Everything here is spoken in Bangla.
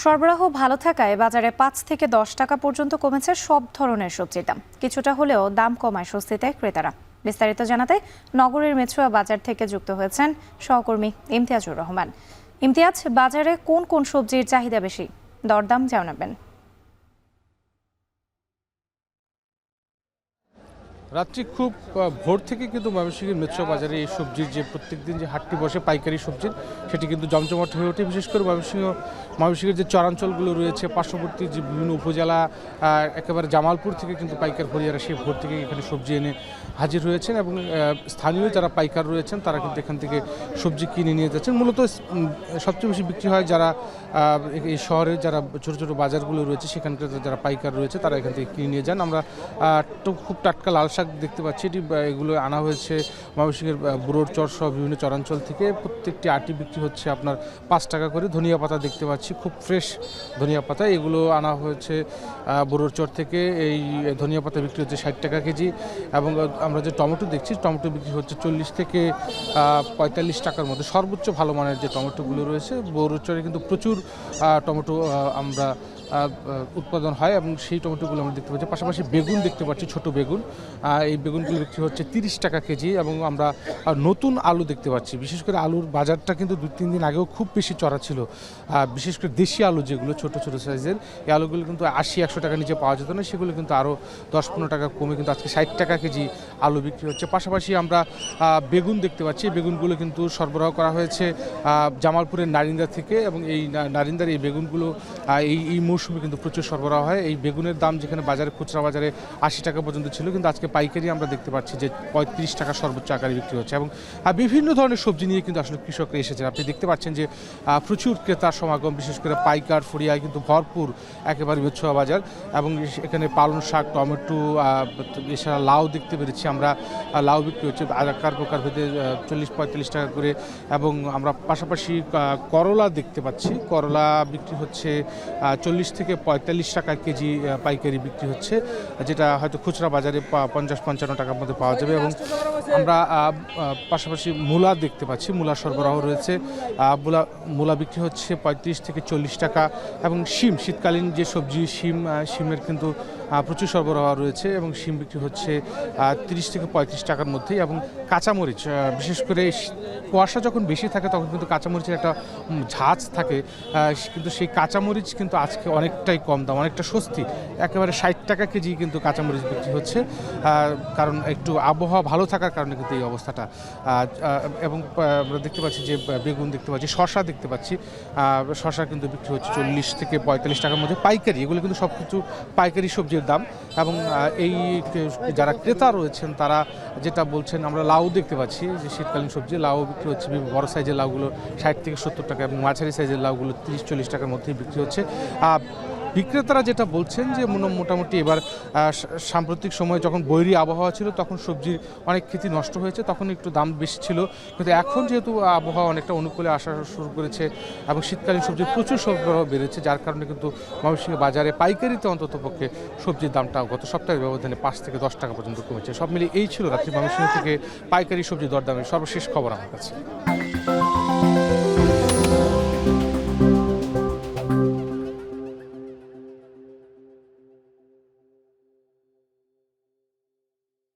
সরবরাহ ভালো থাকায় বাজারে ৫ থেকে ১০ টাকা পর্যন্ত কমেছে সব ধরনের সবজির দাম। কিছুটা হলেও দাম কমায় স্বস্তিতে ক্রেতারা। বিস্তারিত জানাতে নগরের মেছুয়া বাজার থেকে যুক্ত হয়েছেন সহকর্মী ইমতিয়াজুর রহমান। ইমতিয়াজ, বাজারে কোন কোন সবজির চাহিদা বেশি, দরদাম জানাবেন? রাত্রি খুব ভোর থেকে কিন্তু ময়মনসিংহের মেট্রো বাজারে এই সবজির যে প্রত্যেকদিন যে হাটটি বসে পাইকারি সবজির, সেটি কিন্তু জমজমাট হয়ে ওঠে। বিশেষ করে ময়মনসিংহের যে চরাঞ্চলগুলো রয়েছে, পার্শ্ববর্তী যে বিভিন্ন উপজেলা, একেবারে জামালপুর থেকে কিন্তু পাইকার ভরিয়ারা সেই ভোর থেকে এখানে সবজি এনে হাজির হয়েছেন এবং স্থানীয় যারা পাইকার রয়েছেন তারা কিন্তু এখান থেকে সবজি কিনে নিয়ে যাচ্ছেন। মূলত সবচেয়ে বেশি বিক্রি হয় যারা এই শহরে যারা ছোটো ছোটো বাজারগুলো রয়েছে সেখানকার যারা পাইকার রয়েছে তারা এখান থেকে কিনে নিয়ে যান। আমরা খুব টাটকা লাল শাক দেখতে পাচ্ছি, এগুলো আনা হয়েছে ময়মনসিংহের বুড়োর চর সহ বিভিন্ন চরাঞ্চল থেকে। প্রত্যেকটি আটি বিক্রি হচ্ছে আপনার ৫ টাকা করে। ধনিয়া পাতা দেখতে পাচ্ছি, খুব ফ্রেশ ধনিয়া পাতা, এগুলো আনা হয়েছে বুড়োর চর থেকে। এই ধনিয়া পাতা বিক্রি হচ্ছে ৬০ টাকা কেজি। এবং আমরা যে টমেটো দেখছি, টমেটো বিক্রি হচ্ছে ৪০ থেকে ৪৫ টাকার মধ্যে। সর্বোচ্চ ভালো মানের যে টমেটোগুলো রয়েছে, বুড়োর চরে কিন্তু প্রচুর টমেটো আমরা উৎপাদন হয় এবং সেই টমেটোগুলো আমরা দেখতে পাচ্ছি। পাশাপাশি বেগুন দেখতে পাচ্ছি, ছোট বেগুন, এই বেগুনগুলো বিক্রি হচ্ছে ৩০ টাকা কেজি। এবং আমরা নতুন আলু দেখতে পাচ্ছি। বিশেষ করে আলুর বাজারটা কিন্তু ২-৩ দিন আগেও খুব বেশি চড়া ছিল। বিশেষ করে দেশি আলু যেগুলো ছোট ছোট সাইজের, এই আলুগুলো কিন্তু ৮০-১০০ টাকা নিচে পাওয়া যেত না, সেগুলো কিন্তু আরও ১০-১৫ টাকা কমে কিন্তু আজকে ৬০ টাকা কেজি আলু বিক্রি হচ্ছে। পাশাপাশি আমরা বেগুন দেখতে পাচ্ছি, বেগুনগুলো কিন্তু সরবরাহ করা হয়েছে জামালপুরের নারিন্দা থেকে। এবং এই নারিন্দার এই বেগুনগুলো এই মৌসুমে কিন্তু প্রচুর সরবরাহ হয়। এই বেগুনের দাম যেখানে বাজারে খুচরা বাজারে ৮০ টাকা পর্যন্ত ছিল, কিন্তু আজকে পাইকারি আমরা দেখতে পাচ্ছি যে ৩৫ টাকা সর্বোচ্চ আকারে বিক্রি হচ্ছে। এবং বিভিন্ন ধরনের সবজি নিয়ে কিন্তু আসলে কৃষকরা এসেছেন। আপনি দেখতে পাচ্ছেন যে প্রচুর ক্রেতার সমাগম, বিশেষ করে পাইকার ফরিয়ায় কিন্তু ভরপুর একেবারে মেছুয়া বাজার। এবং এখানে পালং শাক, টমেটো, এছাড়া লাউ দেখতে পেরেছি আমরা। লাউ বিক্রি হচ্ছে আকার প্রকার ভেদে ৪০-৪৫ টাকা করে। এবং আমরা পাশাপাশি করলা দেখতে পাচ্ছি, করলা বিক্রি হচ্ছে ৪০ থেকে ৪৫ টাকা কেজি পাইকারি বিক্রি হচ্ছে, যেটা হয়তো খুচরা বাজারে ৫০-৫৫ টাকার মধ্যে পাওয়া যাবে। এবং আমরা পাশাপাশি মূলা দেখতে পাচ্ছি, মূলা সরবরাহ রয়েছে। মূলা বিক্রি হচ্ছে ৩৫ থেকে ৪০ টাকা। এবং শিম, শীতকালীন যে সবজি শিমের কিন্তু প্রচুর সরবরাহ রয়েছে এবং শিম বিক্রি হচ্ছে ৩০ থেকে ৩৫ টাকার মধ্যেই। এবং কাঁচামরিচ, বিশেষ করে কুয়াশা যখন বেশি থাকে তখন কিন্তু কাঁচামরিচের একটা ঝাঁজ থাকে, কিন্তু সেই কাঁচামরিচ কিন্তু আজকে অনেকটাই কম দাম, অনেকটা স্বস্তি। একেবারে ৬০ টাকা কেজি কিন্তু কাঁচামরিচ বিক্রি হচ্ছে, কারণ একটু আবহাওয়া ভালো থাকার কারণে কিন্তু এই অবস্থাটা। এবং আমরা দেখতে পাচ্ছি যে বেগুন দেখতে পাচ্ছি, শসা দেখতে পাচ্ছি, শসা কিন্তু বিক্রি হচ্ছে ৪০ থেকে ৪৫ টাকার মধ্যে পাইকারি। এগুলো কিন্তু সব কিছু পাইকারি সবজির দাম। এবং এই যারা ক্রেতা রয়েছেন তারা যেটা বলছেন, আমরা লাউ দেখতে পাচ্ছি যে শীতকালীন সবজি, লাউ বিক্রি হচ্ছে বড় সাইজের লাউগুলো ৬০ থেকে ৭০ টাকা এবং মাঝারি সাইজের লাউগুলো ৩০-৪০ টাকার মধ্যেই বিক্রি হচ্ছে। বিক্রেতারা যেটা বলছেন যে মোটামুটি এবার সাম্প্রতিক সময়ে যখন বৈরী আবহাওয়া ছিল তখন সবজির অনেক ক্ষেতি নষ্ট হয়েছে, তখন একটু দাম বেশি ছিল। কিন্তু এখন যেহেতু আবহাওয়া অনেকটা অনুকূলে আসা শুরু করেছে এবং শীতকালীন সবজির প্রচুর সরবরাহ বেড়েছে, যার কারণে কিন্তু ময়মনসিংহ বাজারে পাইকারিতে অন্ততপক্ষে সবজির দামটা গত সপ্তাহের ব্যবধানে ৫ থেকে ১০ টাকা পর্যন্ত কমেছে। সব মিলিয়ে এই ছিল রাত্রি ময়মনসিংহ থেকে পাইকারি সবজি দরদামের সর্বশেষ খবর আমার কাছে।